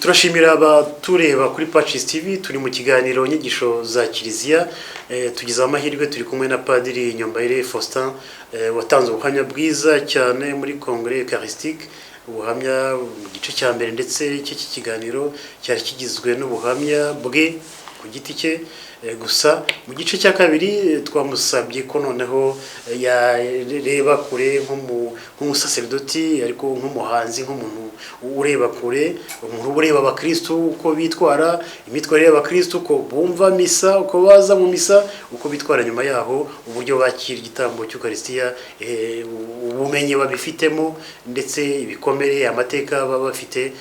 turashimira abatureba kuri Patches TV. Turi mu kiganiro nyigisho za Kiliziya. Tugize amahirwe turi kumwe na Padiri Nyombayire Faustin, watanze ubuhamya bwiza cyane muri Congrès Eucharistique. Ubuhamya mu gice cya mbere ndetse iki kiganiro cyari kigizwe n'ubuhamya bwe ku giti cye, gusa mu gice cya kabiri twamusabye ko noneho yareba kure nk'umusaserdoti, ariko nk'umuhanzi, nk'umuntu ureba kure, umuntu ureba abakristo uko bitwara, imitwarire y'abakristo uko bumva misa, uko baza mu misa, uko bitwara nyuma yaho, uburyo bakira igitambo cy'Eucharistia, ubumenyi babifitemo ndetse ibikomere, amateka baba bafite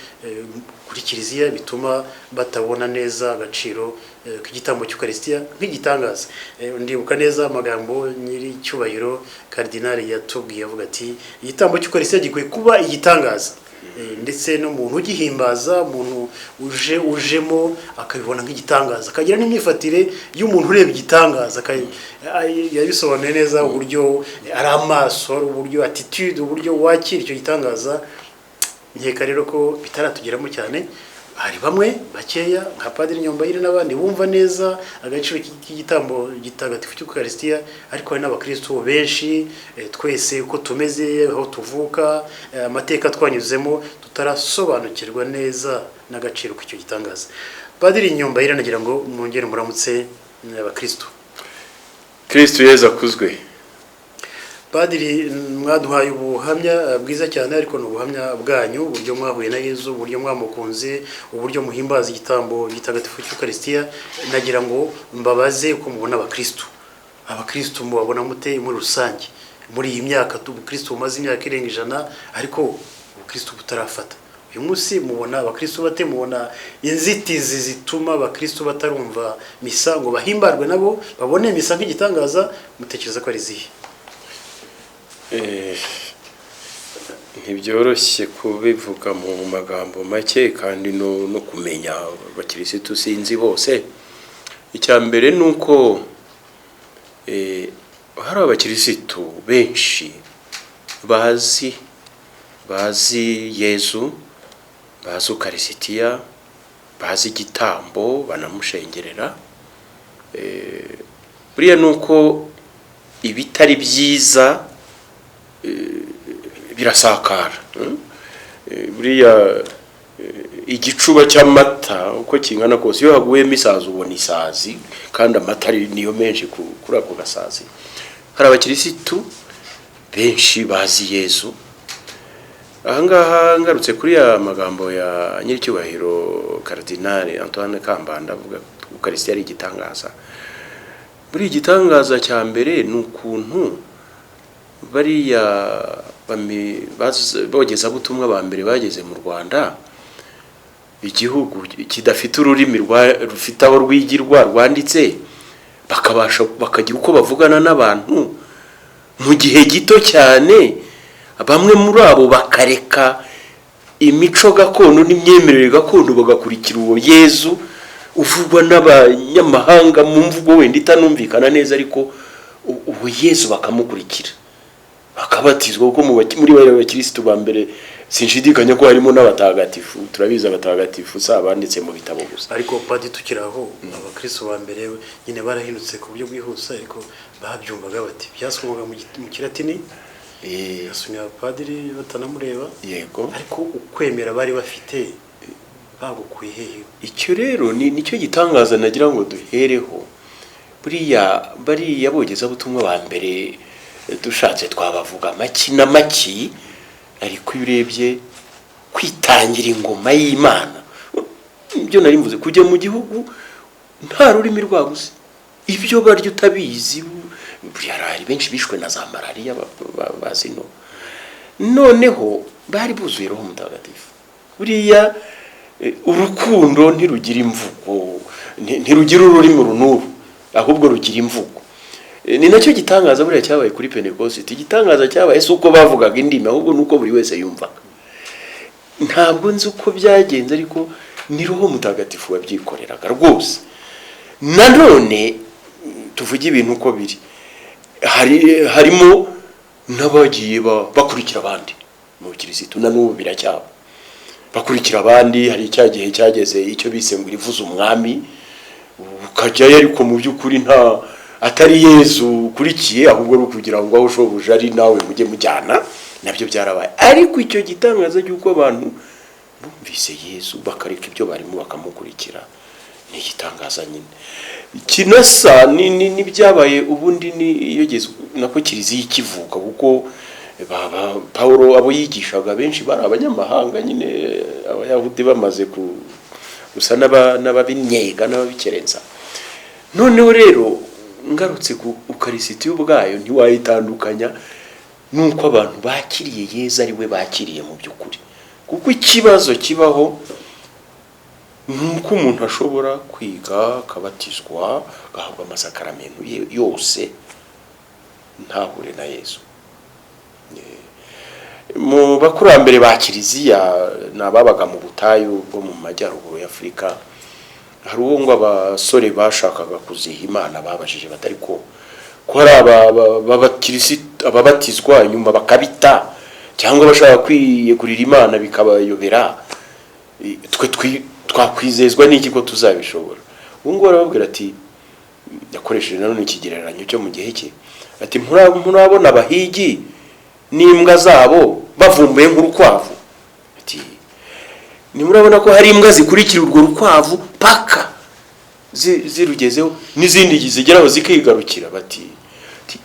kuri Kiliziya bituma batabona neza agaciro k'igitambo cy'Eucharistia nk'igitangaza. Ndibuka neza amagambo nyiri cyubahiro Cardinal yatubwiye avuga ati igitambo cy'Eucharistia gikwiye kuba igitangaza, ndetse n'umuntu ugihimbaza, umuntu ujemo akabibona nk'igitangaza, akagira n'imyifatire y'umuntu ureba igitangaza. Yabisobanuye neza uburyo ari amaso, uburyo attitude, uburyo wakira icyo gitangaza. Nkeka rero ko bitaratugeramo cyane, hari bamwe bakeya nka Padiri Nyombayire n'abandi bumva neza agaciro k'igitambo gitagatifu cy'Eucharistia, ariko hari n'abakristo benshi twese uko tumeze, aho tuvuka, amateka twanyuzemo, tutarasobanukirwa neza n'agaciro k'icyo gitangaza. Padiri Nyombayire, nagira ngo mwongere muramutse abakristo. Kristo Yezu akuzwe. Padiri, mwaduhaye ubuhamya bwiza cyane, ariko ni ubuhamya bwanyu, uburyo mwahuye na Yezu, uburyo mwamukunze, uburyo muhimbaza igitambo gitagatifu cy'Eucharistia. Nagira ngo mbabaze uko mubona abakristo mubabona mute muri rusange muri iyi myaka ubukristo bumaze imyaka irenga 100, ariko ubukristo butarafata. Uyu munsi mubona abakristo bate? Mubona inzitizi zituma abakristo batarumva misa ngo bahimbarwe nabo babone misa nk'igitangaza, mutekereza ko ari zihe? Ntibyoroshye kubivuga mu magambo make kandi no kumenya abakirisitu sinzi bose. Icya mbere nuko hari abakirisitu benshi bazi Yezu, bazi Eucharistia, bazi igitambo, banamushengerera. Buriya nuko ibitari byiza birasakara. Buriya igicuba cy'amata uko kingana kose, iyo haguyemo isazi ubona isazi, kandi amata niyo menshi kuri ako gasazi. Hari abakirisitu benshi bazi Yezu. Ahangaha ngarutse kuri ya magambo ya nyiricyubahiro Cardinal Antoine Kambanda avuga Eucharistia ari igitangaza. Buri igitangaza cya mbere ni ukuntu bariya bogeza butumwa ba mbere bageze mu Rwanda, igihugu kidafite ururimi rufite aho rwigirwa rwanditse, bakagira uko bavugana n'abantu mu gihe gito cyane. Bamwe muri abo bakareka imico gakondo n'imyemerere gakondo, bagakurikira uwo Yezu uvugwa n'abanyamahanga mu mvugo wenda itanumvikana neza, ariko uwo Yezu bakamukurikira, bakabatizwa. Kuko muri bari abakirisitu ba mbere sinshidikanya ko harimo n'abatagatifu. Turabiza abatagatifu sa banditse mu bitabo gusa. Ariko Padiri, tukiraho abakristo ba mbere nyine barahindutse ku buryo bwihuse, ariko babyumvaga bati byasomwaga mu Kilatini, yasomya Padiri batanamureba. Yego. Ariko ukwemera bari bafite bagukuye hehe? Icyo rero nicyo gitangaza nagira ngo duhereho. Buriya bari yabogeza butumwa ba mbere, dushatse twabavuga maki na maki, ariko iyo urebye kwitangira ingoma y'Imana, ibyo nari mvuze, kujya mu gihugu nta rurimi rwabuze, ibyo baryo utabizi. Buriya hari benshi bishwe na za malaria bazino, noneho bari buzuye Roho Mutagatifu. Buriya urukundo ntirugira imvugo, ntirugira ururimi runuru, ahubwo rugira imvugo. Ni nacyo gitangaza buriya cyabaye kuri Pentecost. Igitangaza cyabaye si uko bavugaga indimi, ahubwo nuko buri wese yumvaga. Ntabwo nzi uko byagenze, ariko ni Roho Mutagatifu wabyikoreraga rwose. Nanone tuvuge ibintu uko biri, harimo n'abagiye bakurikira abandi mu kirisitu, na n'ubu biracyaba. bakurikira abandi. Hari icyagihe cyageze icyo bise ngo rivuze umwami, ukajyayo ariko mu by'ukuri nta atari Yezu ukurikiye, ahubwo ari ukugira ngo aho ushoboje ari nawe mujye mujyana. Nabyo byarabaye, ariko icyo gitangaza cy'uko abantu bumvise Yezu bakareka ibyo barimo bakamukurikira ni igitangaza nyine. Kinasa ni byabaye ubundi ni yogeze nako Kiliziya ikivuka, kuko Paulo abo yigishaga benshi bari abanyamahanga nyine, abayahudi bamaze gusa n'ababinyega n'ababikerenza. Noneho rero ngarutse ku Ukarisitiya ubwayo ntiwayitandukanya nuko abantu bakiriye Yezu ari we bakiriye mu by'ukuri, kuko ikibazo kibaho nuko umuntu ashobora kwiga akabatizwa agahabwa amasakaramentu yose ntahure na Yezu. Mu bakurambere ba Kiliziya nababaga mu butayu bwo mu majyaruguru ya Afurika, hari uwo ngo abasore bashakaga kuziha Imana babajije batari ko hari ababatizwa nyuma bakabita, cyangwa bashaka kwiyegurira Imana bikabayobera, twe twakwizezwa n'iki ko tuzabishobora? Uwo ngo arababwira ati, yakoresheje nanone ikigereranyo cyo mu gihe cye, ati murabona abahigi n'imbwa zabo bavumbuye nk'urukwavu, ati nimurabona ko hari imbwa zikurikira urwo rukwavu paka zirugezeho n'izindi zigeraho zikigarukira. Bati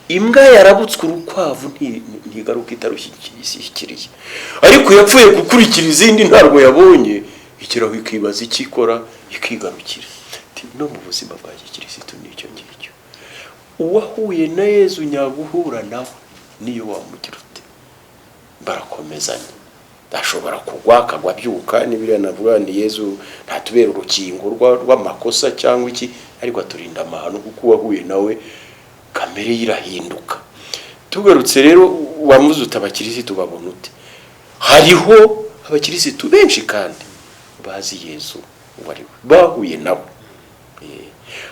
imbwa yarabutswe urukwavu ntigaruka itarushyikiriye, ariko yapfuye gukurikira izindi ntarwo yabonye ikiraho ikibaza ikikora ikigarukira. No mu buzima bwa Gikirisitu nicyo ngicyo, uwahuye na Yezu nyaguhura nawe niyo wamugira ute barakomezanya. Ashobora kugwa akagwa byuka n'ibiriya navuga ni Yezu ntatubera urukingo rw'amakosa cyangwa iki, ariko aturinda amahano kuko wahuye nawe kamere yirahinduka. Tugarutse rero wamuze utabakirisitu babona ute? Hariho abakirisitu benshi kandi bazi Yezu wari bahuye nawe.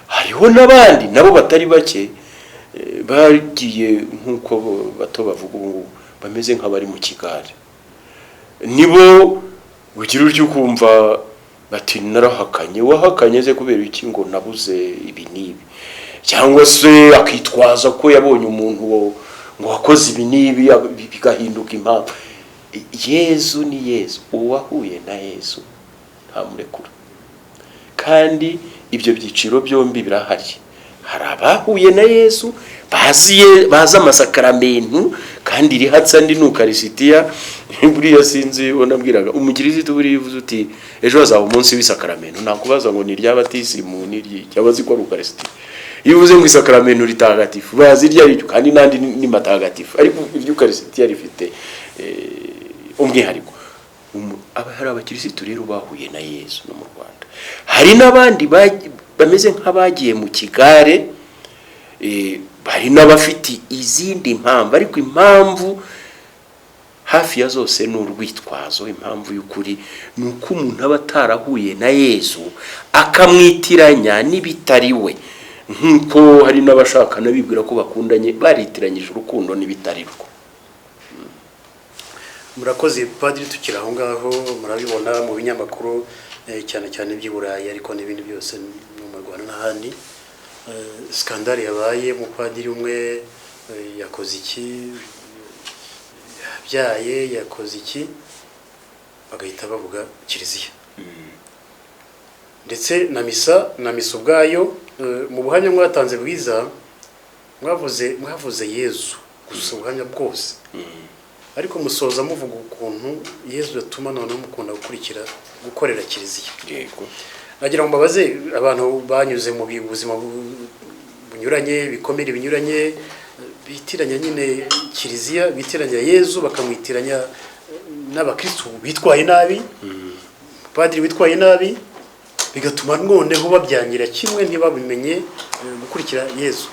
Hariho n'abandi nabo batari bake bagiye nk'uko bato bavuga ubu bameze nk'abari mu kigare, nibo ugira uryo kumva bati narahakanye. Wahakanye ze kubera iki? Ngo nabuze ibi nibi, cyangwa se akitwaza ko yabonye umuntu ngo wakoze ibi nibi bigahinduka impamvu. Yezu ni Yezu, uwahuye na Yezu ntamurekura. Kandi ibyo byiciro byombi birahari. Hari abahuye na Yezu bazi amasakaramentu kandi rihatsa ndi n'Ukarisitiya. Buriya sinzi wanabwiraga umukirisitu buriya uvuze uti ejo hazaba umunsi w'isakaramentu, nakubaza ngo ni ry'abatisimu ni cyabazi ko Ukarisitiya. Iyo uvuze ngo isakaramentu ritagatifu bazi irya ryo, kandi nandi ni matagatifu, ariko iry'Ukarisitiya rifite umwihariko. Hari abakirisitu rero bahuye na Yezu no mu Rwanda. Hari n'abandi bameze nk'abagiye mu kigare, bari n'abafite izindi mpamvu, ariko impamvu hafi ya zose ni urwitwazo. Impamvu y'ukuri ni uko umuntu aba atarahuye na Yezu akamwitiranya n'ibitari we, nk'uko hari n'abashakana bibwira ko bakundanye baritiranyije urukundo n'ibitari rwo. Murakoze Padiri, tukiri aho ngaho murabibona mu binyamakuru cyane cyane by'i Burayi ariko n'ibindi byose no mu Rwanda n'ahandi. Skandale yabaye mu Padiri umwe yakoze iki, yabyaye yakoze iki, bagahita bavuga Kiliziya ndetse na misa ubwayo. Mu buhamya mwatanze bwiza mwavuze Yezu gusa ubuhamya bwose, ariko musoza muvuga ukuntu Yezu yatuma noneho mukunda gukorera Kiliziya. Yego, nagira ngo mbabaze abantu banyuze mu buzima bunyuranye, bikomere binyuranye, bitiranya nyine Kiliziya, bitiranya Yezu, bakamwitiranya n'abakristo bitwaye nabi, Padiri witwaye nabi, bigatuma noneho babyangira kimwe ntibabimenye gukurikira Yezu.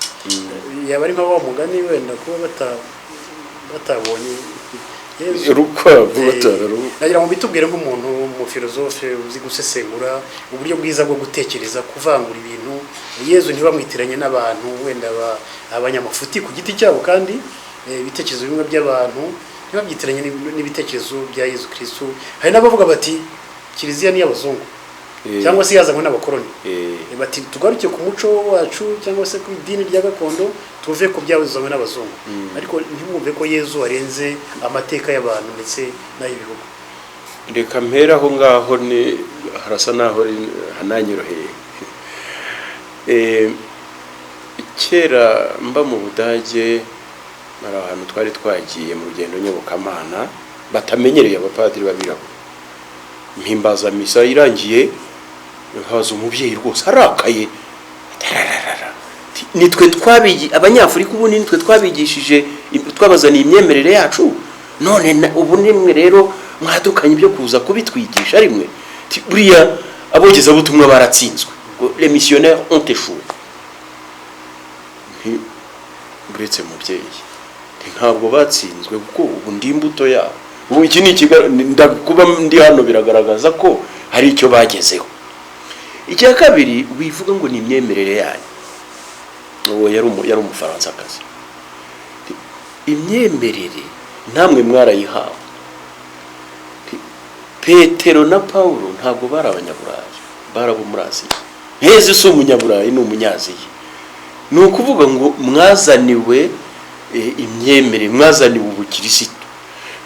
Yaba ari nk'aho mugani wenda kuba batabonye urukwavu nagira ngo bitubwire nk'umuntu mu filozofe uzi gusesengura uburyo bwiza bwo gutekereza, kuvangura ibintu. Yezu ntibamwitiranye n'abantu wenda abanyamafuti ku giti cyabo, kandi ibitekerezo bimwe by'abantu ntibabyitiranye n'ibitekerezo bya Yezu Kristo. Hari n'abavuga bati kiliziya ni y'abazungu cyangwa se yazanywe n'abakoroni, bati tugaruke ku muco wacu cyangwa se ku idini rya gakondo tuve ku byazanywe n'abazungu. Ariko ntibumve ko Yezu arenze amateka y'abantu ndetse n'ay'ibihugu. Reka mpera aho ngaho ni harasa naho hananyoroheye. Kera mba mu Budage hari ahantu twari twagiye mu rugendo nyobokamana batamenyereye abapadiri babirabo. Mpimbaza misa irangiye haza umubyeyi rwose arakaye, nitwe abanyafurika ubu nitwe twabigishije twabazaniye imyemerere yacu, none ubu nimwe rero mwadukanye ibyo kuza kubitwigisha rimwe. Buriya abogeza butumwa baratsinzwe, les missionnaires ont échoué. Buretse mubyeyi ntabwo batsinzwe kuko ubu ndi imbuto yabo. Ubu iki ni kuba ndi hano biragaragaza ko hari icyo bagezeho. Icya kabiri wivuga ngo ni imyemerere yanyu. Uwo yari umufaransakazi. Imyemerere namwe mwarayihawe. Petero na Paulo ntabwo bari abanyaburayi, barabo muri Aziya. Yezu si umunyaburayi, ni umunyaziya. Ni ukuvuga ngo mwazaniwe imyemerere, mwazaniwe ubukirisitu.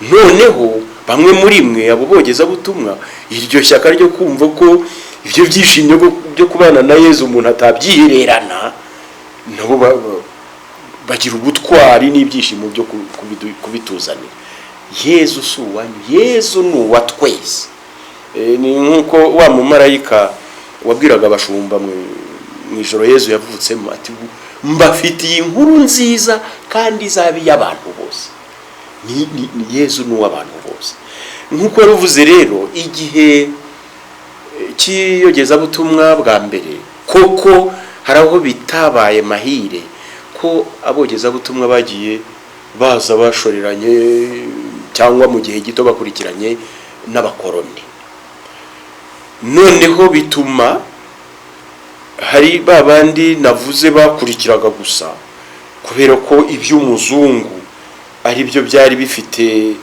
Noneho bamwe muri mwe abo bogeza butumwa iryo shyaka ryo kumva ko ibyo byishimye byo kubana na Yezu umuntu atabyihererana, nabo bagira ubutwari n'ibyishimo byo kubituzanira. Yezu si uwanyu, Yezu ni uwa twese. Ni nkuko wa mumarayika wabwiraga abashumba mu ijoro Yezu yavutsemo ati mbafitiye inkuru nziza kandi izabi y'abantu bose. Ni Yezu ni uw'abantu bose. Nkuko yaruvuze rero igihe cyiyogeza butumwa bwa mbere koko hari aho bitabaye mahire ko abogeza butumwa bagiye baza bashoreranye cyangwa mu gihe gito bakurikiranye n'abakoroni. Noneho bituma hari babandi navuze bakurikiraga gusa kubera ko iby'umuzungu ari byo byari bifite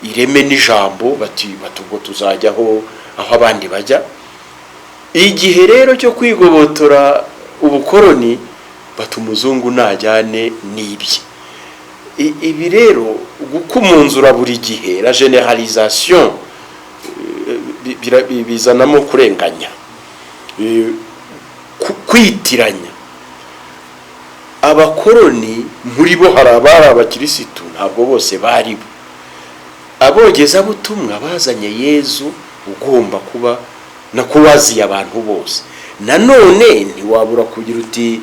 ireme n'ijambo, bati ubwo tuzajyaho aho abandi bajya. Igihe rero cyo kwigobotora ubukoroni bati umuzungu najyane n'ibye. Ibi rero gukumunzura buri gihe, la généralisation bizanamo kurenganya, kwitiranya. Abakoroni muri bo hari abari abakirisitu, ntabwo bose bari bo. Abogeza butumwa bazanye Yezu ugomba kuba na kuwaziye abantu bose. Nanone ntiwabura kugira uti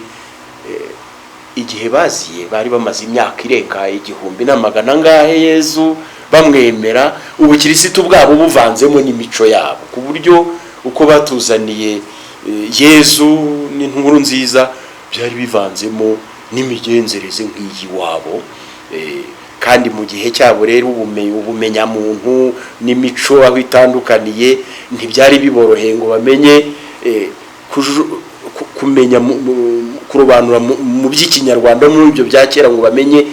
igihe baziye bari bamaze imyaka irenga 1,000 ngahe Yezu bamwemera, ubukirisitu bwabo buvanzemo n'imico yabo, ku buryo uko batuzaniye Yezu n'inkuru nziza byari bivanzemo n'imigenzereze nk'iyi wabo. Kandi mu gihe cyabo rero ubumenya muntu n'imico aho itandukaniye ntibyari biboroheye ngo bamenye kumenya kurobanura mu by'ikinyarwanda muri ibyo bya kera ngo bamenye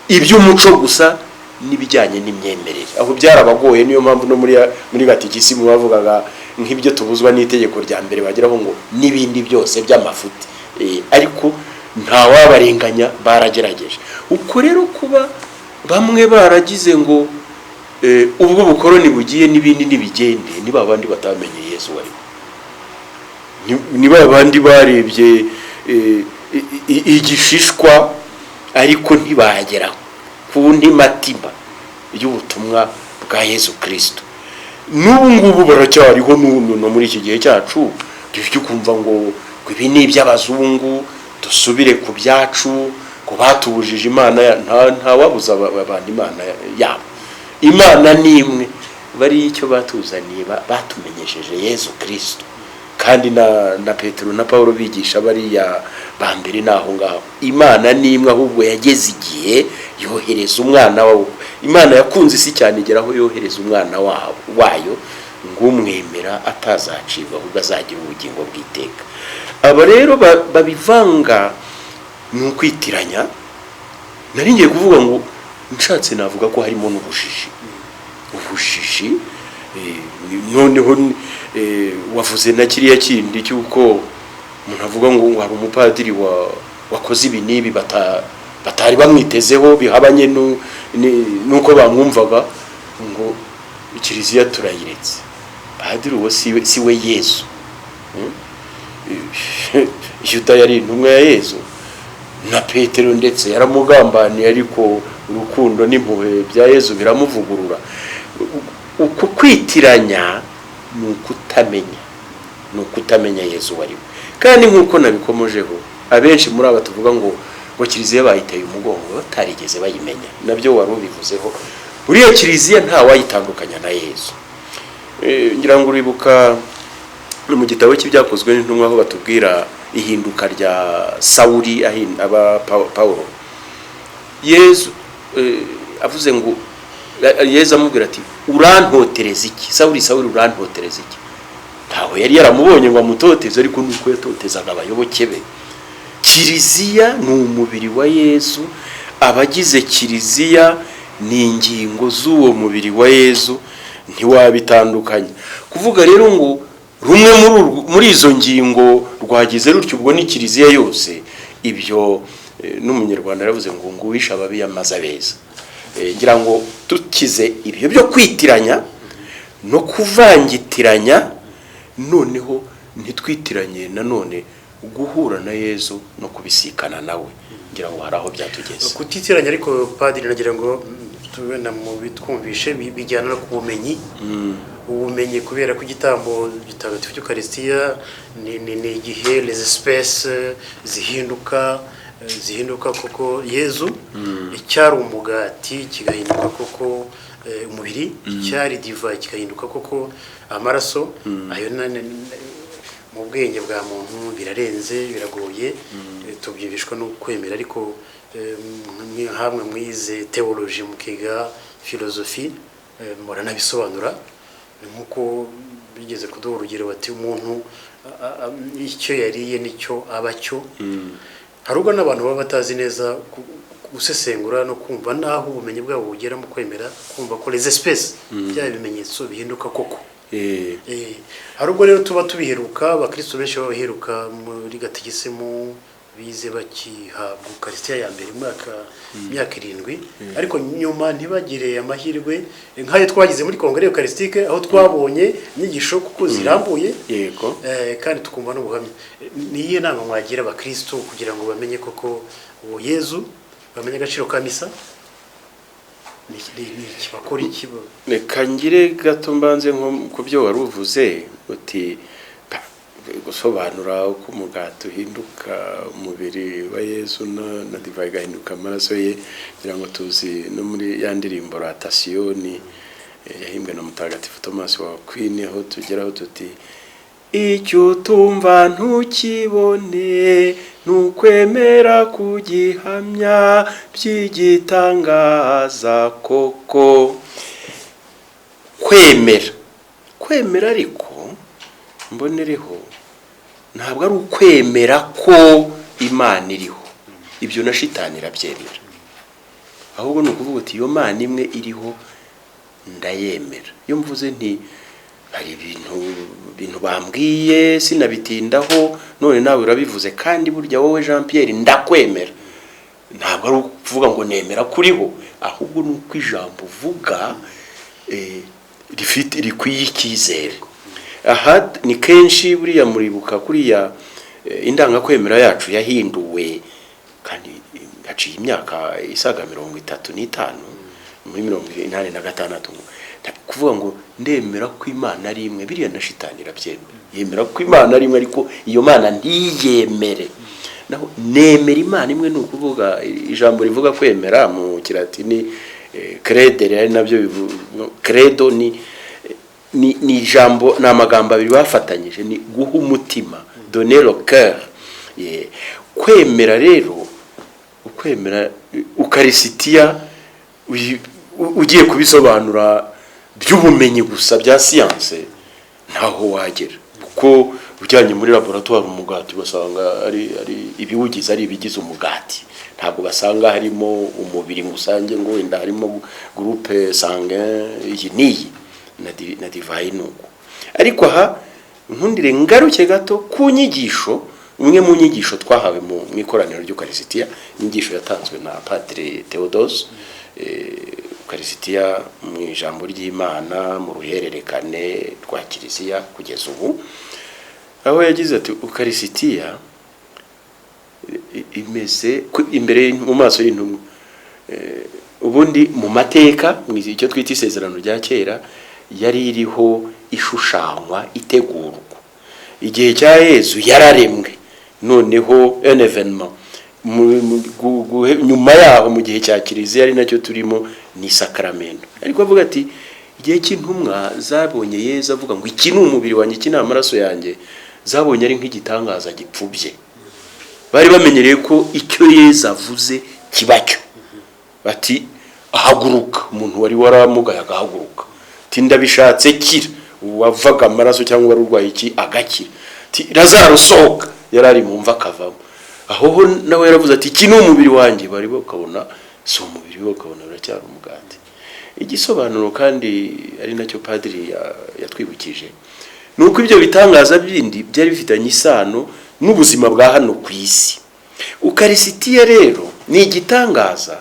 iby'umuco gusa n'ibijyanye n'imyemerere. Aho byarabagoye, niyo mpamvu no muri gatikisimu bavugaga nk'ibyo tubuzwa n'itegeko rya mbere bagiraho ngo n'ibindi byose by'amafuti. Ariko nta wabarenganya, baragerageje. Uko rero kuba bamwe baragize ngo ubwo bukoroni bugiye n'ibindi nibigende, niba abandi batamenye Yesu wari, niba abandi barebye igishishwa ariko ntibagera ku ntimatima y'ubutumwa bwa Yesu Kristo. N'ubu ngubu baracyariho no muri iki gihe cyacu dufite kumva ngo ibi ni iby'abazungu, dusubire ku byacu, ko batubujije Imana. Nta wabuza abantu Imana yabo. Imana ni imwe. Bari icyo batuzaniye batumenyesheje Yesu Kristo. Kandi na Petero na Paulo bigisha bariya ba mbere naho ngaho. Imana ni imwe, ahubwo yageze igihe yohereza umwana wayo. Imana yakunze isi cyane igeraho yohereza umwana wayo ngumwemera atazacibwa, ahubwo azagira ubugingo bw'iteka. Aba rero babivanga ni ukwitiranya. Nari ngiye kuvuga ngo nshatse navuga ko harimo n'ubujiji noneho wavuze na kiriya kindi cy'uko umuntu avuga ngo hari umupadiri wakoze ibi n'ibi batari bamwitezeho bihabanye nuko bamwumvaga ngo Kiliziya turayiretse. Padiri uwo si we Yesu. Yuda yari intumwa ya Yesu na Petero ndetse yaramugambaniye, ariko urukundo n'impuhwe bya Yesu biramuvugurura. Uku kwitiranya ni ukutamenya Yesu wari we. Kandi nk'uko nabikomojeho, abenshi muri aba tuvuga ngo Kiliziya bayiteye umugongo batarigeze bayimenya, nabyo wari ubivuzeho. Uriya Kiliziya nta wayitandukanya na Yesu. Ngira ngo uribuka mu gitabo cy'ibyakozwe n'intumwa aho batubwira ihinduka rya Sawuli aba Paulo. Yesu avuze ngo Yesu amubwira ati urantotereza iki? Sawuli urantotereza iki? Ntaho yari yaramubonye ngo amutoteze, ariko nuko yatotezaga abayoboke be. Kiliziya ni umubiri wa Yesu, abagize Kiliziya ni ingingo z'uwo mubiri wa Yesu, ntiwabitandukanya. Kuvuga rero ngo rumwe muri izo ngingo rwagize rutyo ubwo ni Kiliziya yose, ibyo n'umunyarwanda yaravuze ngo nguwisha ababi yamaze abeza. Ngira ngo tukize ibyo byo kwitiranya no kuvangitiranya, noneho ntitwitiranye nanone guhura na Yesu no kubisikana nawe. Ngira ngo hari aho byatugeze. Kutitiranya ariko padiri, nagira ngo tubena mu bitwumvishe bijyana no kubumenyi. Ubumenyi kubera ko igitambo gitagatifu cy'Ukaristiya ni igihe les espèces zihinduka koko Yesu. Icyari umugati kigahinduka koko umubiri, icyari diva kigahinduka koko amaraso. Ayo mu bwenge bwa muntu birarenze, biragoye, tubyibishwa no kwemera. Ariko hamwe mwize theology mukiga philosophy muranabisobanura, nkuko bigeze kuduha urugero bati umuntu icyo yariye nicyo abacyo. Hari ubwo n'abantu baba batazi neza gusesengura no kumva naho ubumenyi bwabo bugera mu kwemera, kumva ko les espèces bya bimenyetso bihinduka koko. Hari ubwo rero tuba tubiheruka, abakristo benshi babiheruka muri gatigisimu bize bakihabwa Ukaristiya ya mbere myaka 7, ariko nyuma ntibagire amahirwe nk'ayo twagize muri kongere eucharistique, aho twabonye inyigisho kuko zirambuye. Yego. Kandi tukumva n'ubuhamya. Niye nama mwagira abakristo kugira ngo bamenye koko uwo Yesu, bamenye agaciro ka misa, ni bakora ikibo. Reka ngire gato mbanze nko kubyo wari uvuze uti gusobanura uko umugati uhinduka umubiri wa Yesu na divayi gahinduka amaraso ye. Ngira ngo tuzi no muri ya ndirimbo Ratasiyoni yahimbwe na Mutagatifu Thomas wa Aquin, aho tugeraho tuti icyo tumva ntukibone nukwemera kugihamya by'igitangaza koko. Kwemera ariko mbonereho ntabwo ari ukwemera ko Imana iriho, ibyo na shitani irabyemera. Ahubwo ni ukuvuga uti iyo Mana imwe iriho ndayemera. Iyo mvuze nti hari ibintu bambwiye sinabitindaho, none nawe urabivuze, kandi burya wowe Jean Pierre ndakwemera, ntabwo ari ukuvuga ngo nemera kuriho, ahubwo ni uko ijambo uvuga rikwiye icyizere. Aha ni kenshi buriya muribuka kuriya indangakwemera yacu yahinduwe, kandi haciye imyaka isaga 35 muri 86. Kuvuga ngo ndemera ko Imana ari imwe, biriya na shitani irabyemera. Yemera ko Imana ari imwe, ariko iyo Mana ntiyemere. Naho nemera Imana imwe ni ukuvuga ijambo rivuga kwemera mu Kilatini credere, ari nabyo credo ni ijambo, ni amagambo abiri bafatanyije, ni guha umutima, donner le cœur. Kwemera rero, ukwemera Ukaristiya ugiye kubisobanura by'ubumenyi gusa bya science ntaho wagera, kuko ujyanye muri laboratoire umugati basanga ari ibiwugize, ari ibigize umugati. ntabwo basanga harimo umubiri musange ngo wenda harimo groupe sanguin iyi niyi na divayi nuko. Ariko aha nkundire ngaruke gato ku nyigisho, umwe mu nyigisho twahawe mu ikoraniro ry'Ukarisitiya, inyigisho yatanzwe na Padre Theodose. Ukarisitiya mu ijambo ry'Imana mu ruhererekane rwa Kiliziya kugeza ubu, aho yagize ati Ukarisitiya imeze imbere mu maso y'intumwa. Ubundi mu mateka mu icyo twita isezerano rya kera yari iriho ishushanywa itegurwa. Igihe cya Yezu yararemwe, noneho un événement nyuma yaho mu gihe cya Kiliziya ari nacyo turimo ni sakramento. Ariko avuga ati igihe cy'intumwa zabonye Yezu avuga ngo iki ni umubiri wanjye, iki ni amaraso yanjye, zabonye ari nk'igitangaza gipfubye. Bari bamenyereye ko icyo Yezu avuze kibacyo. Bati ahaguruka, umuntu wari waramugaye agahaguruka. Ati ndabishatse kira, wavaga amaraso cyangwa wari urwaye iki agakira. Ati Lazaro sohoka, yarari mu mva akavamo. Aho nawe yaravuze ati iki ni umubiri wanjye, bari bakabona so umubiri we, bakabona biracyari umugati. Igisobanuro kandi ari nacyo padiri yatwibukije, nuko ibyo bitangaza bindi byari bifitanye isano n'ubuzima bwa hano ku isi. Ukarisitiya rero ni igitangaza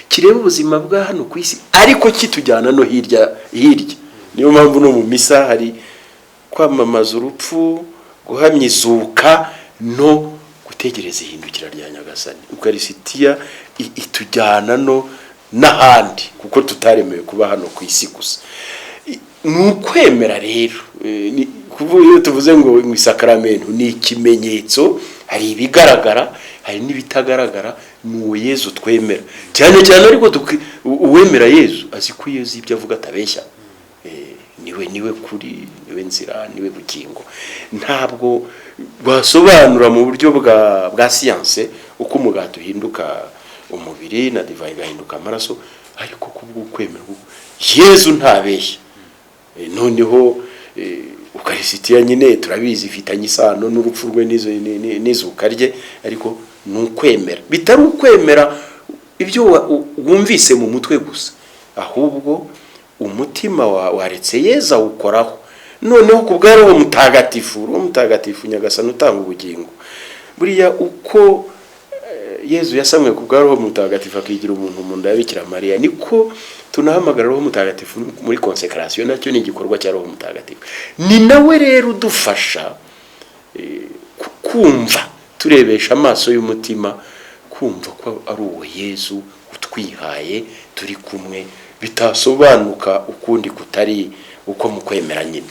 kireba ubuzima bwa hano ku isi, ariko kitujyana no hirya. Niyo mpamvu no mu misa hari kwamamaza urupfu, guhamya izuka no gutegereza ihindukira rya Nyagasani. Ukarisitiya itujyana no n'ahandi, kuko tutaremewe kuba hano ku isi gusa. Nukwemera rero, iyo tuvuze ngo isakramento ni ikimenyetso, hari ibigaragara hari n'ibitagaragara. Nuwo Yezu twemera cyane cyane, ariko uwemera Yezu azi ko Yezu ibyo avuga atabeshya. Niwe kuri, niwe nzira, niwe bugingo. Ntabwo basobanura mu buryo bwa science uko umugati uhinduka umubiri na divayi gahinduka amaraso, ariko kubwo kwemera Yezu ntabeshya. Noneho Ukarisitiya nyine turabizi ifitanye isano n'urupfu rwe n'izuka rye, ariko nukwemera. Bitari ukwemera ibyo wumvise mu mutwe gusa, ahubwo umutima waretse Yezu awukoraho. Noneho kubwa Roho Mutagatifu Nyagasani utanga ubugingo. Buriya uko Yezu yasamwe kubwa Roho Mutagatifu akigira umuntu mu nda ya Bikira Mariya, niko tunahamagara Roho Mutagatifu muri consecration. Nacyo ni igikorwa cya Roho Mutagatifu. Ni nawe rero udufasha kumva, turebesha amaso y'umutima, kumva ko ari uwo Yezu utwihaye, turi kumwe, bitasobanuka ukundi kutari uko mu kwemera nyine.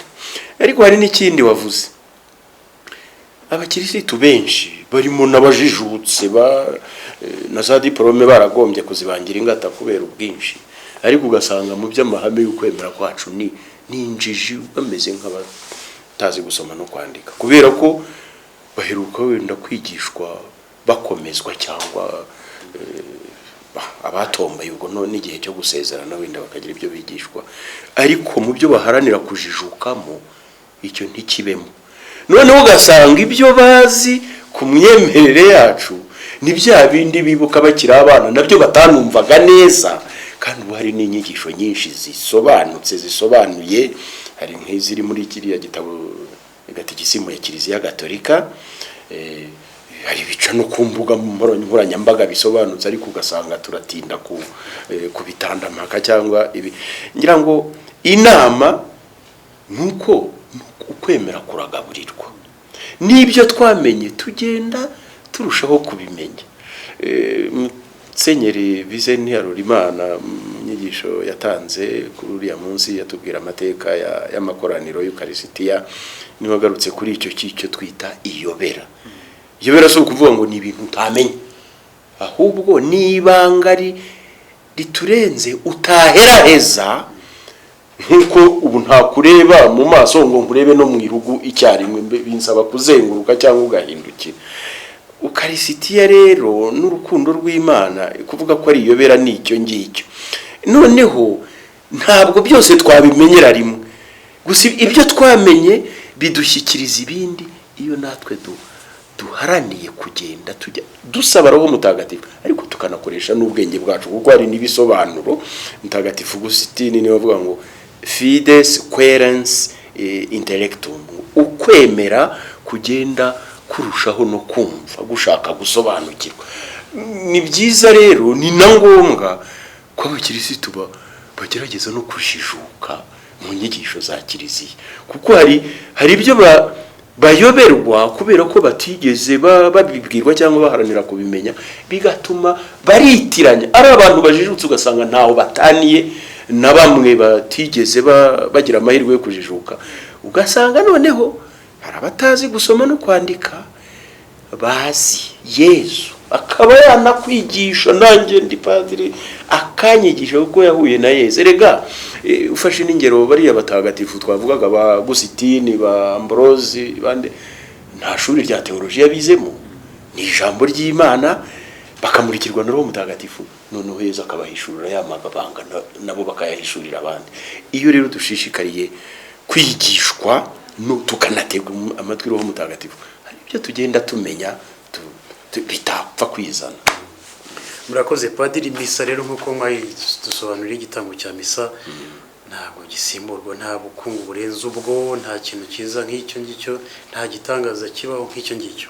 Ariko hari n'ikindi wavuze, abakirisitu benshi barimo n'abajijutse na za diplome baragombye kuzibangira ingata kubera ubwinshi, ariko ugasanga mu by'amahame y'ukwemera kwacu ni injiji, bameze nk'abatazi gusoma no kwandika, kubera ko baheruka wenda kwigishwa bakomezwa, cyangwa abatombaye ubwo none igihe cyo gusezerana wenda bakagira ibyo bigishwa, ariko mu byo baharanira kujijukamo icyo ntikibemo. Noneho ugasanga ibyo bazi ku myemerere yacu ni bya bindi bibuka bakiri abana, nabyo batanumvaga neza. Kandi ubu hari n'inyigisho nyinshi zisobanuye, hari nk'iziri muri kiriya gitabo Gatikisimu ya Kiliziya Gatolika, hari bica no ku mbuga nkoranyambaga bisobanutse, ariko ugasanga turatinda ku bitandamaka cyangwa ibi. Ngira ngo inama nuko ukwemera kuragaburirwa, n'ibyo twamenye tugenda turushaho kubimenya. Musenyeri Bizeni Harorimana mu nyigisho yatanze kuri uriya munsi yatubwira amateka y'amakoraniro y'Ukarisitiya, niwe agarutse kuri icyo twita iyobera. Iyobera si ukuvuga ngo ni ibintu utamenye, ahubwo ni ibanga riturenze utaheraheza. Nkuko ubu nta kureba mu maso ngo nkurebe no mu irugu icyarimwe, binsaba kuzenguruka cyangwa ugahindukira. Ukarisitiya rero n'urukundo rw'Imana kuvuga ko ari iyobera n'icyo ngicyo. Noneho ntabwo byose twabimenyera rimwe, gusa ibyo twamenye bidushyikiriza ibindi iyo natwe duharaniye kugenda tujya dusaba Roho Mutagatifu, ariko tukanakoresha n'ubwenge bwacu kuko hari n'ibisobanuro. Mutagatifu Agustin niwe avuga ngo fides querens intellectum, ukwemera kugenda kurushaho no kumva gushaka gusobanukirwa. Ni byiza rero, ni na ngombwa ko abakirisitu bagerageza no kushijuka mu nyigisho za kiliziya, kuko hari ibyo bayoberwa kubera ko batigeze babibwirwa cyangwa baharanira kubimenya, bigatuma baritiranya. Ari abantu bajijutse ugasanga ntaho bataniye na bamwe batigeze bagira amahirwe yo kujijuka, ugasanga noneho hari abatazi gusoma no kwandika bazi Yesu, akaba yanakwigisha. Nanjye ndi padiri akanyigisha kuko yahuye na Yesu. Erega ufashe n'ingero bariya batagatifu twavugaga ba Agustin, ba Ambrose, bande nta shuri rya teologiya bizemo, ni ijambo ry'Imana bakamurikirwa na Roho Mutagatifu, noneho Yesu akabahishurira ya mabanga nabo bakayahishurira abandi. Iyo rero dushishikariye kwigishwa no tukanatega amatwi Roho Mutagatifu, hari ibyo tugenda tumenya bitapfa kwizana. Murakoze padiri. Misa rero nkuko dusobanurira igitambo cya misa ntabwo gisimburwa, nta bukungu burenze ubwo, nta kintu cyiza nk'icyo ngicyo, nta gitangaza kibaho nk'icyo ngicyo.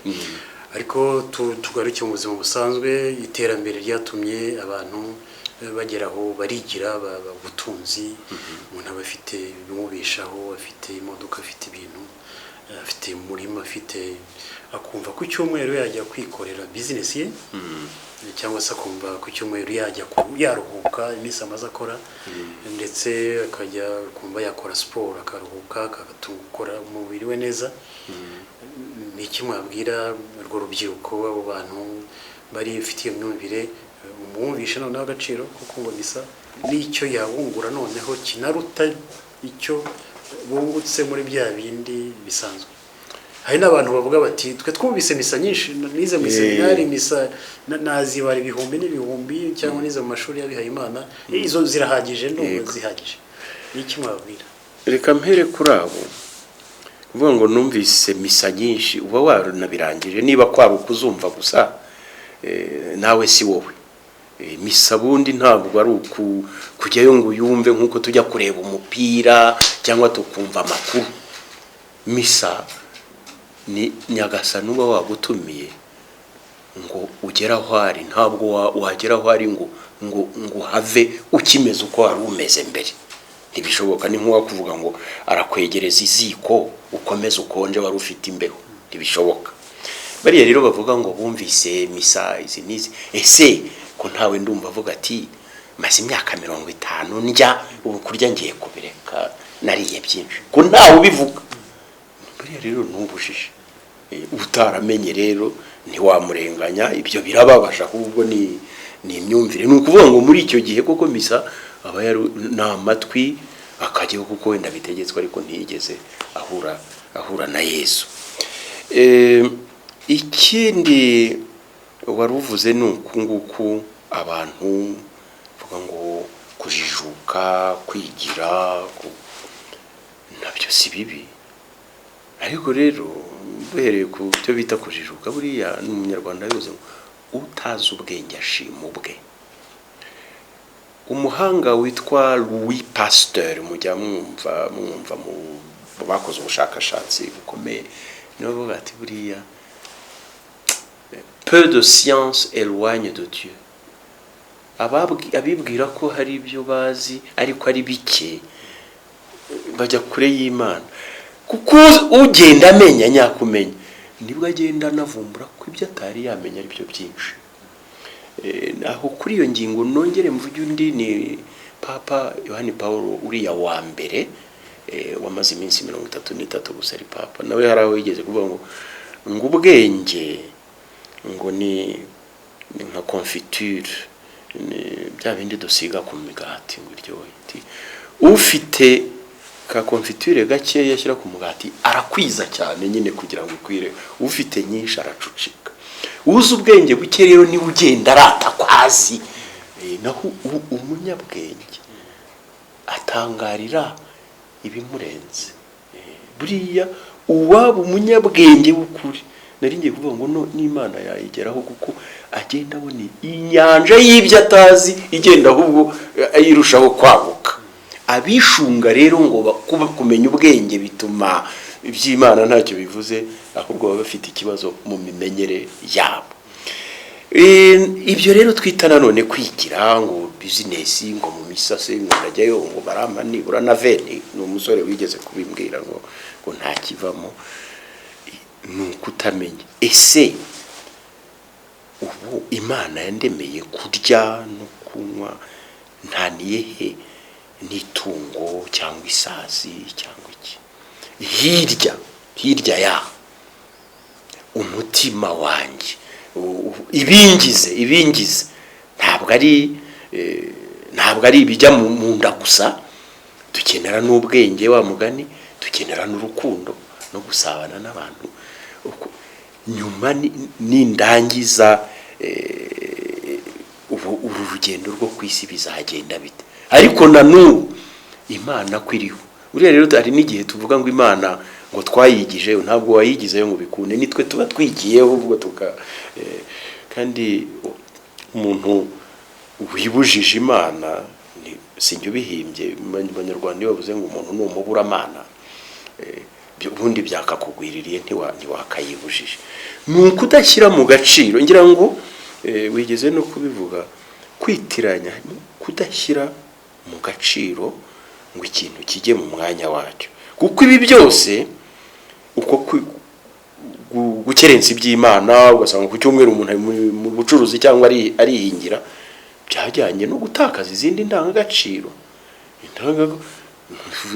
Ariko tugaruke mu buzima busanzwe, iterambere ryatumye abantu bageraho barigira ubutunzi. Umuntu aba afite ibimubeshaho, afite imodoka, afite ibintu, afite umurima, akumva ku cyumweru yajya kwikorera business ye, cyangwa se akumva ku cyumweru yajya yaruhuka iminsi amaze akora, ndetse akajya kumva yakora siporo akaruhuka, akatugukora umubiri we neza. Ni iki mwabwira urwo rubyiruko, abo bantu bari bafitiye imyumvire, umwumvisha noneho agaciro kuko ngo misa n'icyo yabungura noneho kinaruta icyo bungutse muri bya bindi bisanzwe? Hari n'abantu bavuga bati twe twumvise misa nyinshi, nize mu seminari misa nazibara ibihumbi n'ibihumbi, cyangwa nize mu mashuri y'abihaye Imana, izo zirahagije, ndumva zihagije. Ni iki mwabwira? Reka mpere kuri abo uvuga ngo numvise misa nyinshi, uba waranabirangije. Niba kwaba ukuzumva gusa nawe si wowe. Misa bundi ntabwo ari kujyayo ngo uyumve nk'uko tujya kureba umupira cyangwa tukumva amakuru. Misa ni Nyagasani uba wagutumiye ngo ugera aho ari, ntabwo wagera aho ari ngo have ukimeze uko wari umeze mbere. Ntibishoboka. Ni nk'uwa kuvuga ngo arakwegereza iziko ukomeze ukonje wari ufite imbeho. Ntibishoboka. Bariya rero bavuga ngo bumvise misa izi nizi, ese ko ntawe ndumva avuga ati maze imyaka 50 ndya ubu kurya ngiye kubireka, nariye byinshi, ko ntawe ubivuga. Bariya rero n'ubujije. Utaramenye rero ntiwamurenganya, ibyo birababasha, ahubwo ni imyumvire. Ni ukuvuga ngo muri icyo gihe koko misa aba yari n'amatwi akajyaho kuko wenda bitegetswe, ariko ntiyigeze ahura na Yesu. Ikindi wari uvuze ni nguku abantu vuga ngo kujijuka, kwigira, nabyo si bibi. Ariko rero duhereye ku byo bita kujijuka, buriya n'umunyarwanda yoze utazi ubwenge ashima ubwe. Umuhanga witwa Louis Pasteur, mujya mwumva mu bakoze ubushakashatsi bukomeye, niwe avuga ati buriya peu de science éloigne de Dieu. Abibwira ko hari ibyo bazi ariko ari bike bajya kure y'Imana, kuko ugenda amenya nyakumenya nibwo agenda anavumbura ko ibyo atari yamenya ari byo byinshi. Aho kuri iyo ngingo nongere mvuge undi ni Papa Yohani Paulo uriya wa mbere, wamaze iminsi 33 gusa ari papa. Nawe haraho yigeze kuvuga ngo ubwenge ngo ni nka confiture, bya bindi dusiga ku migati ngo iryohe. Ufite ka confiture gake yashyira ku mugati arakwiza cyane nyine kugira ngo ikwire, ufite nyinshi aracucika. Uzi ubwenge buke rero ni ugenda arata kwazi. Naho umunyabwenge atangarira ibimurenze. Buriya uwaba umunyabwenge bukuri nari ngiye kuvuga ngo no n'Imana yayigeraho kuko agenda abona inyanja y'ibyo atazi igenda ahubwo ayirushaho kwaguka. Abishunga rero ngo kuba kumenya ubwenge bituma iby'Imana ntacyo bivuze, ahubwo baba bafite ikibazo mu mimenyere yabo. Ibyo rero twita nanone kwigira ngo business, ngo mu misase ngo najyayo ngo barama nibura na veni. Ni umusore wigeze kubimbwira ngo nta kivamo. Ni ukutamenya ese ubu Imana yandemeye kurya no kunywa ntaniye he n'itungo cyangwa isazi cyangwa iki? Hirya ya umutima wanjye ibingize ntabwo ari ibijya mu nda gusa. Dukenera n'ubwenge, wa mugani, dukenera n'urukundo no gusabana n'abantu. Nyuma n'indangiza uru rugendo rwo kwisi bizagenda bite? Ariko na n'ubu Imana kwiriho. Uriya rero hari n'igihe tuvuga ngo Imana ngo twayigije, ntabwo wayigizeyo ngo bikunde, nitwe tuba twigiyeho ubwo kandi umuntu wibujije Imana sinjye ubihimbye. Abanyarwanda bavuze ngo umuntu ni umuburamana, ubundi byakakugwiririye ntiwakayibujije. Ni ukudashyira mu gaciro, ngira ngo wigeze no kubivuga, kwitiranya, kudashyira mu gaciro ngo ikintu kijye mu mwanya wacyo. Kuko ibi byose uko gukerensa iby'Imana, ugasanga ku cyumweru umuntu mu bucuruzi cyangwa arihingira, byajyanye no gutakaza izindi ndangagaciro.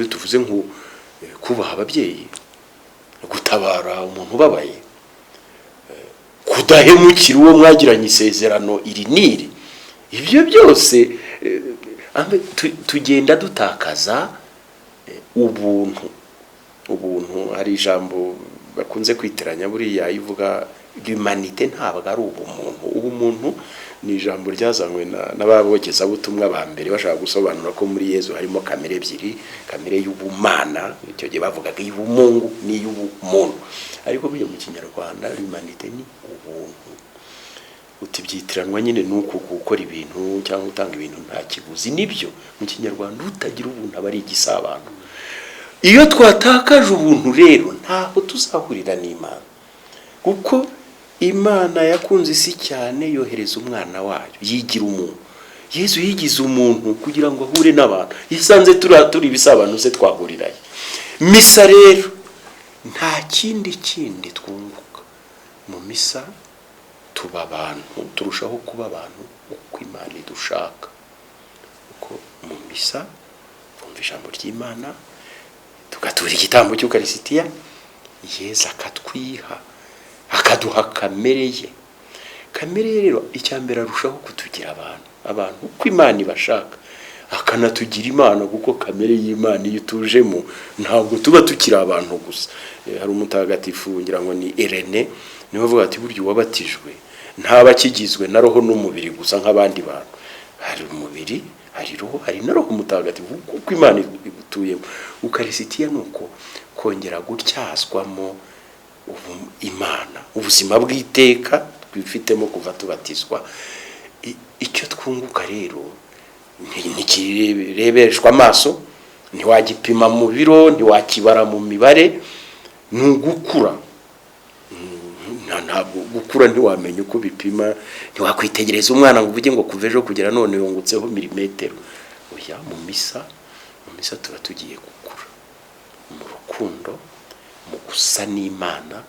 Tuvuze nko kubaha ababyeyi, gutabara umuntu ubabaye, kudahemukira uwo mwagiranye isezerano iri n'iri. Ibyo byose tugenda dutakaza ubuntu. Hari ijambo bakunze kwitiranya buriya ivuga l'humanité ntabwo ari ubumuntu. Ubumuntu ni ijambo ryazanywe n'ababogeza butumwa ba mbere bashaka gusobanura ko muri Yesu harimo kamere ebyiri, kamere y'ubumana, icyo gihe bavugaga y'ubumungu n'iy'ubumuntu. Ariko byo mu Kinyarwanda l'humanité ni ubuntu. Utibyitiranwa nyine nuko gukora ibintu cyangwa utanga ibintu nta kiguzi. Nibyo mu Kinyarwanda utagira ubuntu aba ari igisabano. Iyo twatakaje ubuntu rero ntaho tuzahurira n'Imana, kuko Imana yakunze isi cyane yohereza umwana wayo yigira umuntu. Yesu yigize umuntu kugira ngo ahure n'abantu. Yisanze turi ibisabano se twahurirayo. Misa rero nta kindi twunguka mu misa. Tuba abantu, turushaho kuba abantu uko Imana idushaka. Uko mu misa twumva ijambo ry'Imana, tugatura igitambo cy'Ukarisitiya, Yesu akatwiha, akaduha kamere ye. Kamere rero icyambere arushaho kutugira abantu uko Imana ibashaka, akanatugira Imana, kuko kamere y'Imana iyo tujemo ntabwo tuba tukiri abantu gusa. Hari umutagatifu ngira ngo ni Irene, niwe avuga ati buryo wabatijwe ntaba kigizwe na roho n'umubiri gusa nk'abandi bantu. Hari umubiri, hari roho, hari na roho mutagatifu, kuko Imana igutuyemo. Ukarisitiya nuko kongera gutyazwamo Imana, ubuzima bw'iteka twifitemo kuva tubatizwa. Icyo twunguka rero ntikirebeshwa amaso, ntiwagipima mu biro, ntiwakibara mu mibare. Ni ugukura. Ntabwo gukura ntiwamenya uko bipima, ntiwakwitegereza umwana ngo uvuge ngo kuva ejo kugera none yungutseho milimetero. Oya, mu misa tuba tugiye gukura mu rukundo, mu gusa n'Imana,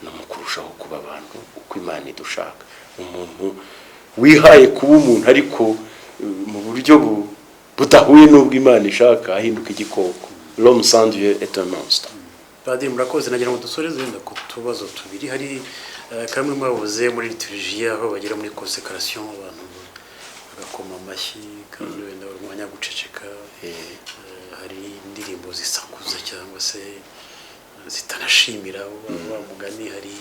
no mu kurushaho kuba abantu uko Imana idushaka. Umuntu wihaye kuba umuntu ariko mu buryo budahuye n'ubwo Imana ishaka ahinduka igikoko. L'homme sans Dieu est un monstre. Padiri murakoze, nagira ngo dusoreze wenda ku tubazo tubiri. Hari kamwe mwavuze muri liturgie aho bagera muri consécration abantu bagakoma amashyi kandi wenda umwanya guceceka. Hari indirimbo zisakuza cyangwa se zitanashimira wa mugani. Hari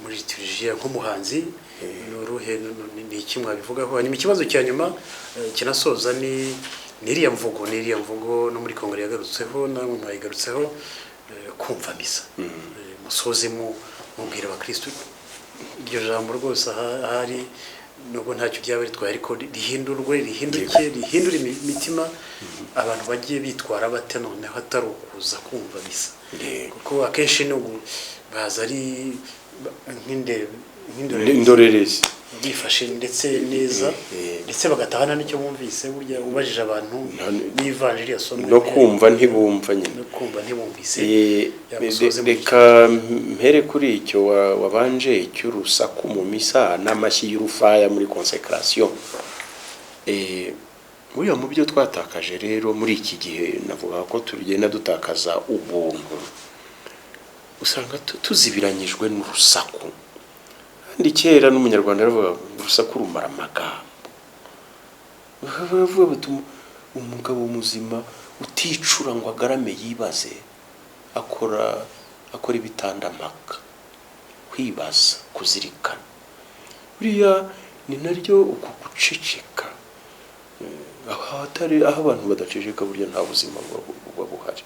muri liturgie nk'umuhanzi n'uruhe ni iki mwabivugaho? Hanyuma ikibazo cya nyuma kinasoza ni iriya mvugo no muri Kongere yagarutseho namwe mwayigarutseho, kumva misa. Musoze mubwira abakristo iryo jambo rwose ahari nubwo ntacyo ryaba ritwaye ariko rihindure imitima abantu bagiye bitwara bate noneho atari ukuza kumva bisa kuko akenshi baza ari nk'indorerezi bifashe ndetse neza ndetse bagatahana n'icyo bumvise burya ubajije abantu n'ivanjiri yasomwe no kumva ntibumva nyine no kumva ntibumvise reka mpere kuri icyo wabanje cy'urusaku mu misa n'amashyi y'urufaya muri consecration buriya mu byo twatakaje rero muri iki gihe navuga ko tugenda dutakaza ubuntu usanga tuzibiranyijwe n'urusaku kandi kera n'umunyarwanda aravuga urusaku rumara amagambo bavuga bati umugabo muzima uticura ngo agarame yibaze akora ibitandamaka kwibaza kuzirikana buriya ni naryo uku guceceka aho abantu badaceceka burya nta buzima buba buhari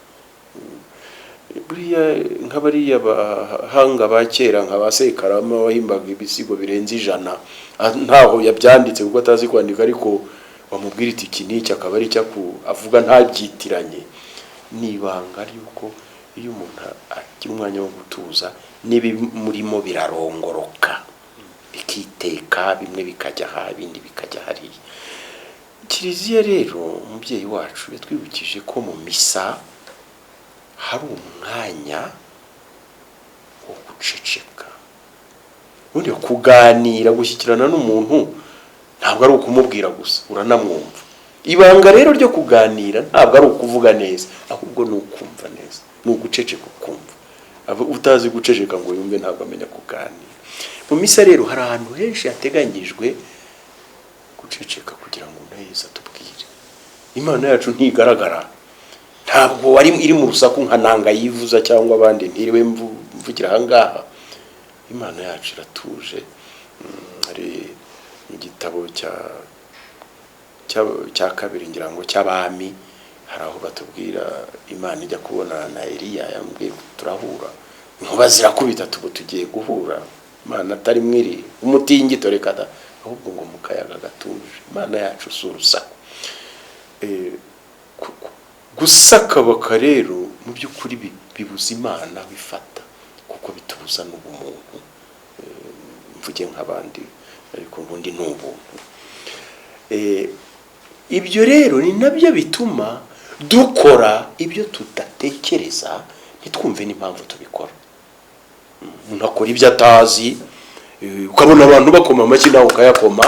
buriya nk'abariya bahanga ba kera nka ba Sekarama wahimbaga ibisigo birenze 100 ntaho yabyanditse kuko atazi kwandika ariko bamubwira iki n'iki akaba ari cyo avuga ntabyitiranye nibanga yuko iyo umuntu agira umwanya wo gutuza nibi murimo birarongoroka bikiteka bimwe bikajya aha ibindi bikajya hariya Kiliziya rero umubyeyi wacu yatwibukije ko mu misa hari umwanya wo guceceka ubundi kuganira gushyikirana n'umuntu ntabwo ari ukumubwira gusa uranamwumva ibanga rero ryo kuganira ntabwo ari ukuvuga neza ahubwo ni ukumva neza ni uguceceka ukumva utazi guceceka ngo yumve ntabwo amenya kuganira mu misa rero hari ahantu henshi hateganyijwe guceceka kugira ngo neza tubwire Imana yacu ntigaragara ntabwo iri mu rusaku nka nanga yivuza cyangwa abandi ntiriwe mvugira ahangaha Imana yacu iratuje hari igitabo cya kabiri ngira ngo cy'abami hari aho batubwira Imana ijya kubona na Eliya yambwiye turahura nkuba zirakubita tugiye guhura Imana atari mwiri umutingito reka da ahubwo ngo mukayaga gatuje Imana yacu surusaku gusakabaka rero mu by'ukuri bibuza Imana bifata kuko bitubuza n'ubumuntu mvuge nk'abandi ariko ubundi n'ubuntu ibyo rero ni nabyo bituma dukora ibyo tudatekereza ntitwumve n'impamvu tubikora umuntu akora ibyo atazi ukabona abantu bakoma amashyi nawe ukayakoma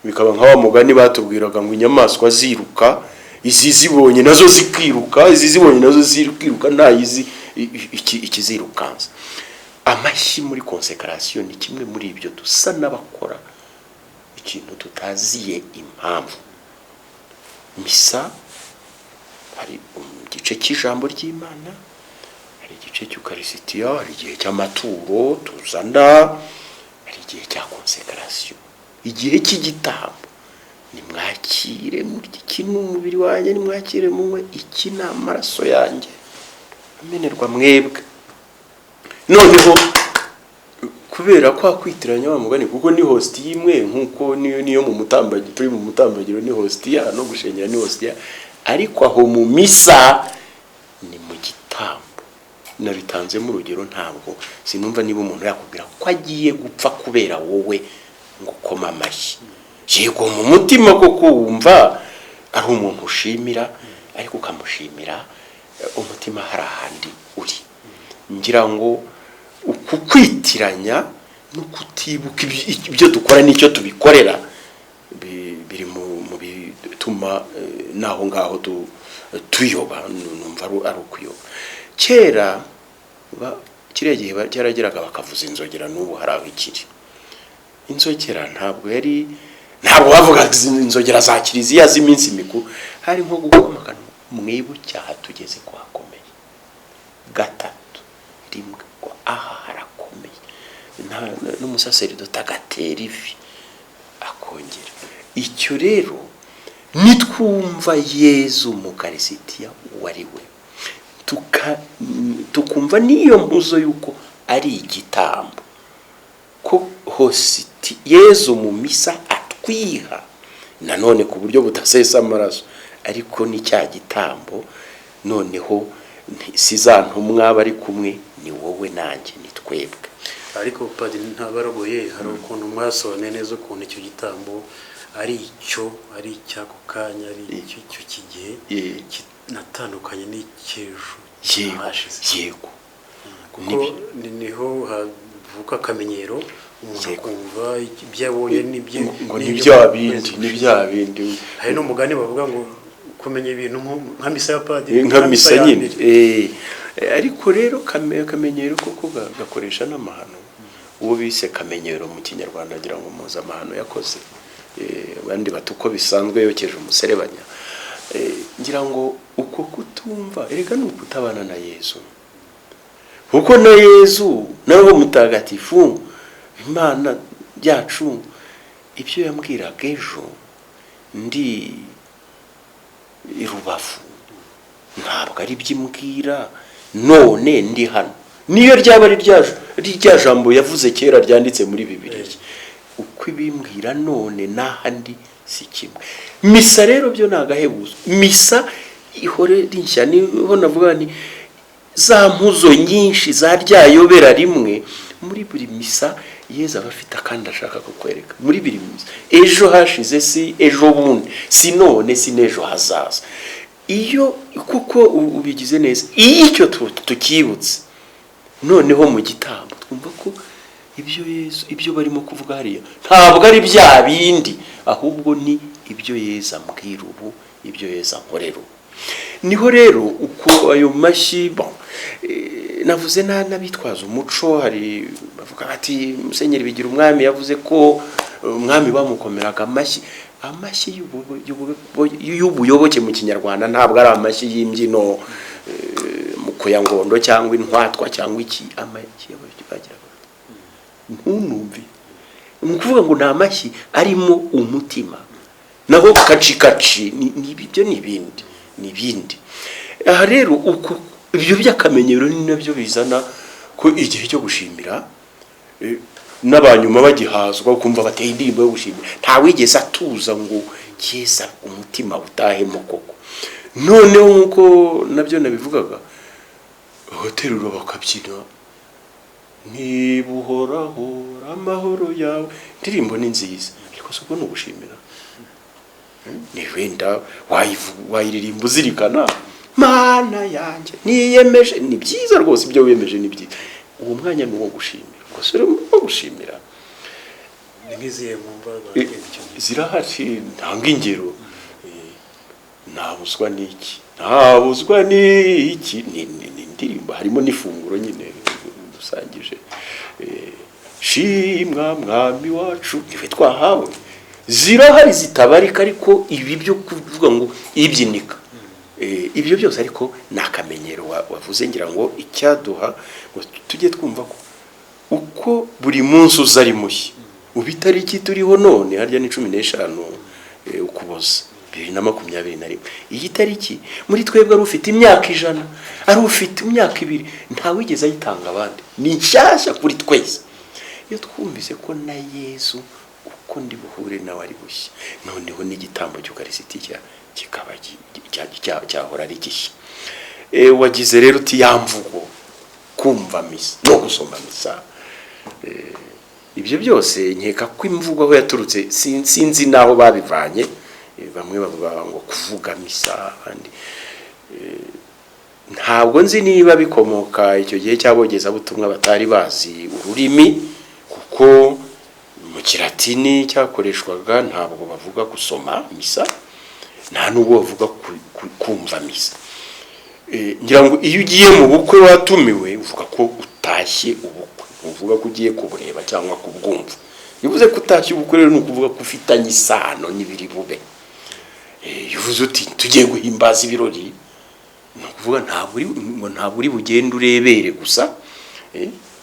bikaba nka wa mugani batubwiraga ngo inyamaswa ziruka izi zibonye nazo zikiruka izi zibonye nazo zikiruka ntayizi ikizirukanza amashyi muri consecration ni kimwe muri ibyo dusa n'abakora ikintu tutaziye impamvu misa hari igice cy'ijambo ry'Imana hari igice cy'Eucharistia hari igihe cy'amaturo tuzana hari igihe cya consecration igihe cy'igitambo nimwakire iki n'umubiri wanjye nimwakire munywe iki n'amaraso yanjye amenerwa mwebwe noneho kubera kwa kwitiranya wa mugani kuko ni hostie imwe nkuko niyo mu mutambagiro turi mu mutambagiro ni hostia no gushengera ni hostia ariko aho mu misa ni mu gitambo nabitanzemo urugero ntabwo sinumva niba umuntu yakubwira ko agiye gupfa kubera wowe ngo koma amashyi yego mu mutima ko kumva ari umuntu ushimira ariko ukamushimira umutima hari ahandi uri ngira ngo ukukwitiranya no kutibuka ibyo dukora n'icyo tubikorera biri mu bituma naho ngaho tuyoba numva ari ukuyoba kera kiriya gihe cyarageraga bakavuza inzogera n'ubu hari aho ikiri inzogera ntabwo bavuga inzogera za Kiliziya z'iminsi mikuru hari nko gukomaka mwibucyaha tugeze kwakomeye gatatu rimwe ko aha harakomeye n'umusaseridoti agatera ivi akongera icyo rero nitwumva Yezu mu Eucharistia wari we tukumva niyo mpuzo yuko ari igitambo, ko hositi Yezu mu misa atwiha nanone ku buryo budasesa amaraso, ariko ni cya gitambo. Noneho si za ntumwa bari kumwe, ni wowe nanjye, ni twebwe. ariko padiri ntabaragoye, hari ukuntu mwasone neza ukuntu icyo gitambo ari icy'ako kanya, ari icyo kigihe natandukanye n'icyejo yego, kuko niho havuka akamenyero, umuntu akumva ibyo abonye ngo ni bya bindi. hari n'umugani bavuga ngo kumenya ibintu nka misa ya padiri, nka misa nyine. Ariko rero akamenyero koko gakoresha n'amahano. Uwo bise kamenyero mu Kinyarwanda agira ngo mpuzamahano yakoze, abandi batuko bisanzwe yokeje umuserebanya. Ngira ngo uko kutumva erega ni ukutabana na Yezu, kuko na Yezu naho mutagatifu Imana yacu ibyo yambwiraga ejo ndi i Rubavu ntabwo ari by'imbwira none ndi hano, niyo ryaba ari rya jambo yavuze kera ryanditse muri Bibiliya. Uko ibimbwira none n'ahandi si kimwe. Misa rero byo nagahebuzo, misa ihore rinshya, niho navuga ni za mpuzo nyinshi za ryayobera rimwe. Muri buri misa Yezu aba afite kandi ashaka kukwereka, muri buri misa. Ejo hashize si ejo bundi, si none si n'ejo hazaza. Iyo kuko ubigize neza, iyo icyo tukibutse noneho mu gitambo twumva ko ibyo Yezu, ibyo barimo kuvuga hariya ntabwo ari bya bindi, ahubwo ni ibyo Yezu ambwira ubu, ibyo Yezu ankorera ubu. Niho rero uko ayo mashyi navuze n'abitwaza umuco. Hari bavuga ati Musenyeri Bigira umwami yavuze ko umwami bamukomeraga amashyi y'ubuyoboke mu Kinyarwanda, ntabwo ari amashyi y'imbyino mu kuyangondo cyangwa intwatwa cyangwa iki. Amashyi bagiraga ntunumve, ni ukuvuga ngo ni amashyi arimo umutima, naho kaci n'ibyo n'ibindi. Aha rero uko ibyo by'akamenyero ni nabyo bizana ko igihe cyo gushimira n'abanyuma bagihazwa kumva bateye indirimbo yo gushimira, nta wigeze atuza ngo Yesu umutima utahemo koko. Noneho nkuko nabyo nabivugaga, hoterura bakabyina nibuhoraho amahoro yawe, indirimbo ni nziza, ariko siko no gushimira. Ni wenda wayiririmba uzirikana Mana yanjye niyemeje, ni byiza rwose, ibyo wiyemeje ni byiza. Uwo mwanya ni uwo gushimira, gusa rero uwo gushimira ngiziye mu mbaga zirahari. Ntanga ingero, ntabuzwa n'iki ni indirimbo, harimo n'ifunguro nyine dusangije. Shimwa mwami wacu niwe twahawe, zirahari zitabarika. Ariko ibi byo kuvuga ngo ibyinika, ibyo byose ariko ni akamenyero wavuze. Ngira ngo icyaduha ngo tujye twumva ko uko buri munsi uza ari mushya. Ubu itariki turiho none harya ni 15 Ukuboza 2021. Iyi tariki muri twebwe ari ufite imyaka 100, ari ufite imyaka 2, nta wigeze ayitanga abandi, ni nshyashya kuri twese. Iyo twumvise ko na Yezu uko ndi buhure nawe ari bushya, noneho n'igitambo cy'Ukarisitiya kikaba cyahora ari gishya. Wagize rero uti yamvugo kumva misa no gusoma misa, ibyo byose nkeka ko imvugo aho yaturutse sinzi naho babivanye. Bamwe bavuga ngo kuvuga misa, abandi ntabwo nzi niba bikomoka icyo gihe cy'abogeza butumwa batari bazi ururimi, kuko mu Kilatini cyakoreshwaga ntabwo bavuga gusoma misa, nta nubwo bavuga kumva misa. Ngira ngo iyo ugiye mu bukwe watumiwe uvuga ko utashye ubukwe, uvuga ko ugiye kubureba cyangwa kubwumva. Bivuze ko utashye ubukwe rero ni ukuvuga ko ufitanye isano n'ibiri bube. Yuvuze uti tugiye guhimbaza ibirori, ni ukuvuga ntabwo uri bugende urebere gusa,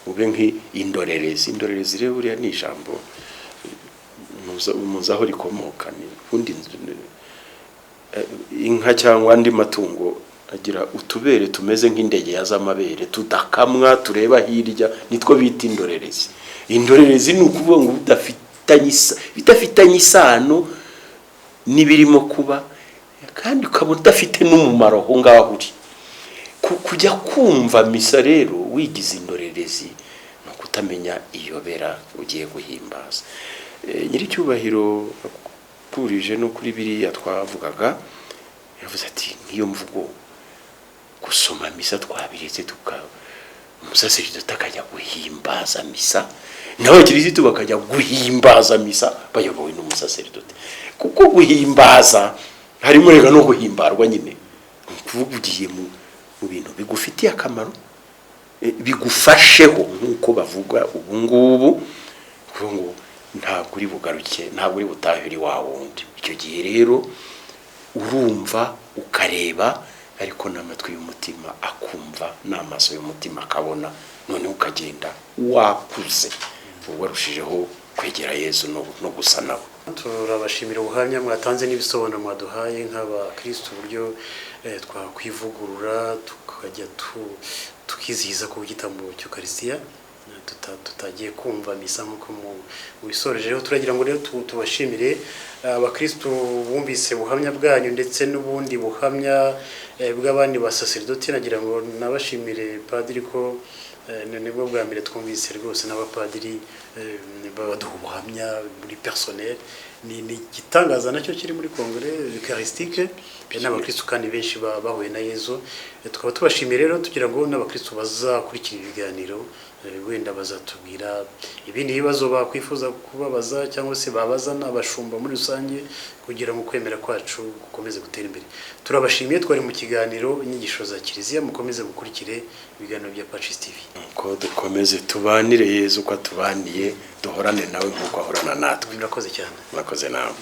ube nk'indorerezi. Indorerezi rero buriya ni ijambo muzaho rikomoka, ni ubundi inka cyangwa andi matungo agira utubere tumeze nk'indege yaz'amabere tudakamwa tureba hirya, nitwo bita indorerezi. Indorerezi ni ukuvuga ngo bidafitanye isano n'ibirimo kuba, kandi ukaba udafite n'umumaro aho ngaho uri. Kujya kumva misa rero wigize indorerezi no kutamenya iyobera ugiye guhimbaza. Nyiricyubahiro akurije no kuri biriya twavugaga, yavuze ati nk'iyo mvugo gusoma misa twabiretse umusaseridoti akajya guhimbaza misa, n'abakirisitu bakajya guhimbaza misa bayobowe n'umusaseridoti. Kuko guhimbaza harimo rega no guhimbarwa nyine, kuvuga ugiye mu bintu bigufitiye akamaro, bigufasheho nk'uko bavuga ubu ngubu, kuvuga ngo ntabwo uri bugaruke, ntabwo uri butahiri wa wundi. Icyo gihe rero urumva ukareba, ariko n'amatwi y'umutima akumva, n'amaso y'umutima akabona, noneho ukagenda wakuze warushijeho kwegera Yesu no gusa nawe. Turabashimira ubuhamya mwatanze n'ibisobanuro mwaduhaye nk'abakristo, uburyo twakwivugurura tukajya tukizihiza ku gitambo cy'Ukaristiya tutagiye kumva misa nk'uko mubisoreje. Rero turagira ngo rero tubashimire abakristo bumvise ubuhamya bwanyu ndetse n'ubundi buhamya bw'abandi basaserdoti. Nagira ngo nabashimire padiri ko nibwo bwa mbere twumvise rwose n'abapadiri baduha ubuhamya muri personnel. Ni igitangaza nacyo kiri muri Kongere Eucharistique, n'abakristo kandi benshi bahuye na Yezu. Tukaba tubashimiye rero, tugira ngo n'abakristo bazakurikira ibiganiro wenda bazatubwira ibindi bibazo bakwifuza kubabaza cyangwa se babaza n'abashumba muri rusange, kugira ngo kwemera kwacu gukomeze gutera imbere. Turabashimiye, twari mu kiganiro inyigisho za Kiliziya. Mukomeze gukurikire ibiganiro bya Pacis TV. Ko dukomeze tubanire Yezu ko atubaniye, duhorane nawe nk'uko ahorana natwe. Murakoze cyane. Murakoze nawe.